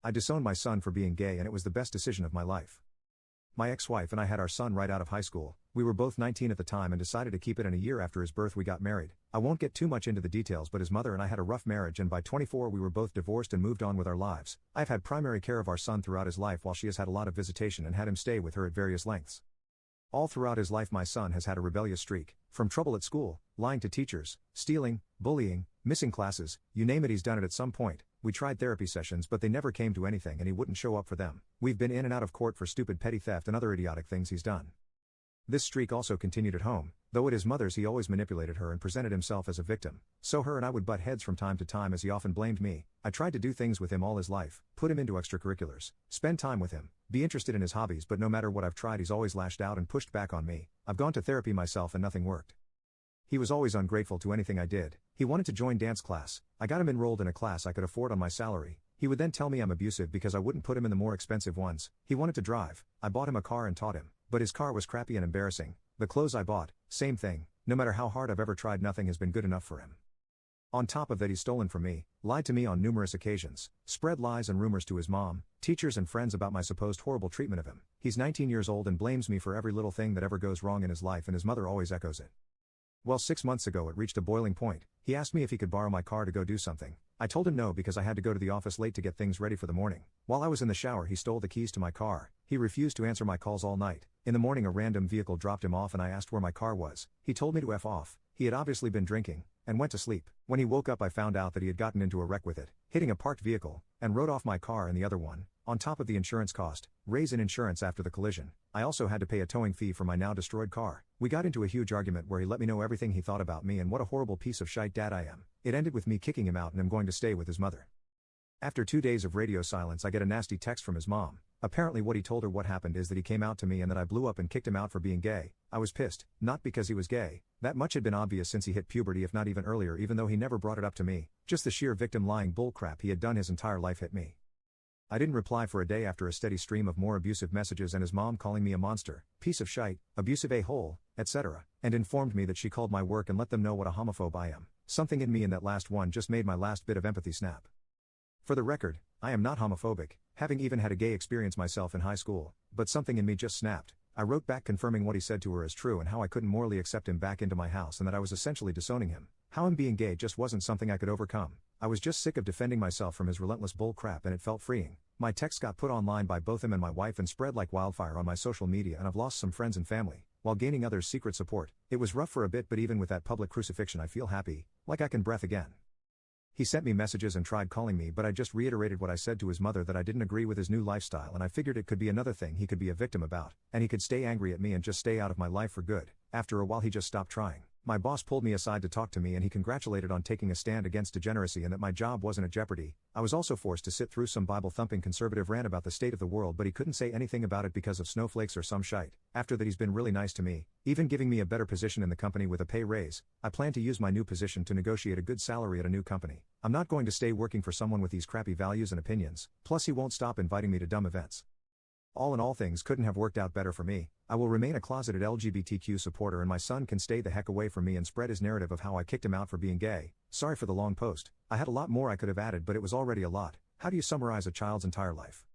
I disowned my son for being gay and it was the best decision of my life. My ex-wife and I had our son right out of high school. We were both 19 at the time and decided to keep it, and a year after his birth we got married. I won't get too much into the details, but his mother and I had a rough marriage, and by 24 we were both divorced and moved on with our lives. I've had primary care of our son throughout his life, while she has had a lot of visitation and had him stay with her at various lengths. All throughout his life my son has had a rebellious streak, from trouble at school, lying to teachers, stealing, bullying, missing classes, you name it he's done it at some point. We tried therapy sessions but they never came to anything and he wouldn't show up for them. We've been in and out of court for stupid petty theft and other idiotic things he's done. This streak also continued at home, though at his mother's he always manipulated her and presented himself as a victim, so her and I would butt heads from time to time as he often blamed me. I tried to do things with him all his life, put him into extracurriculars, spend time with him, be interested in his hobbies, but no matter what I've tried he's always lashed out and pushed back on me. I've gone to therapy myself and nothing worked. He was always ungrateful to anything I did. He wanted to join dance class. I got him enrolled in a class I could afford on my salary. He would then tell me I'm abusive because I wouldn't put him in the more expensive ones. He wanted to drive. I bought him a car and taught him, but his car was crappy and embarrassing. The clothes I bought, same thing. No matter how hard I've ever tried, nothing has been good enough for him. On top of that, he's stolen from me, lied to me on numerous occasions, spread lies and rumors to his mom, teachers and friends about my supposed horrible treatment of him. He's 19 years old and blames me for every little thing that ever goes wrong in his life, and his mother always echoes it. Well, 6 months ago it reached a boiling point. He asked me if he could borrow my car to go do something. I told him no because I had to go to the office late to get things ready for the morning. While I was in the shower he stole the keys to my car. He refused to answer my calls all night. In the morning a random vehicle dropped him off and I asked where my car was. He told me to F off. He had obviously been drinking, and went to sleep. When he woke up I found out that he had gotten into a wreck with it, hitting a parked vehicle, and rode off my car and the other one, on top of the insurance cost, raise in insurance after the collision. I also had to pay a towing fee for my now destroyed car. We got into a huge argument where he let me know everything he thought about me and what a horrible piece of shite dad I am. It ended with me kicking him out and him going to stay with his mother. After 2 days of radio silence I get a nasty text from his mom. Apparently what he told her what happened is that he came out to me and that I blew up and kicked him out for being gay. I was pissed, not because he was gay. That much had been obvious since he hit puberty, if not even earlier, even though he never brought it up to me. Just the sheer victim lying bullcrap he had done his entire life hit me. I didn't reply for a day after a steady stream of more abusive messages and his mom calling me a monster, piece of shite, abusive a-hole, etc., and informed me that she called my work and let them know what a homophobe I am. Something in me in that last one just made my last bit of empathy snap. For the record, I am not homophobic, having even had a gay experience myself in high school, but something in me just snapped. I wrote back confirming what he said to her as true and how I couldn't morally accept him back into my house and that I was essentially disowning him. How him being gay just wasn't something I could overcome. I was just sick of defending myself from his relentless bull crap and it felt freeing. My text got put online by both him and my wife and spread like wildfire on my social media, and I've lost some friends and family, while gaining others' secret support. It was rough for a bit, but even with that public crucifixion I feel happy, like I can breathe again. He sent me messages and tried calling me, but I just reiterated what I said to his mother, that I didn't agree with his new lifestyle and I figured it could be another thing he could be a victim about, and he could stay angry at me and just stay out of my life for good. After a while he just stopped trying. My boss pulled me aside to talk to me and he congratulated on taking a stand against degeneracy and that my job wasn't at jeopardy. I was also forced to sit through some Bible-thumping conservative rant about the state of the world, but he couldn't say anything about it because of snowflakes or some shite. After that he's been really nice to me, even giving me a better position in the company with a pay raise. I plan to use my new position to negotiate a good salary at a new company. I'm not going to stay working for someone with these crappy values and opinions, plus he won't stop inviting me to dumb events. All in all, things couldn't have worked out better for me. I will remain a closeted LGBTQ supporter and my son can stay the heck away from me and spread his narrative of how I kicked him out for being gay. Sorry for the long post. I had a lot more I could have added, but it was already a lot. How do you summarize a child's entire life?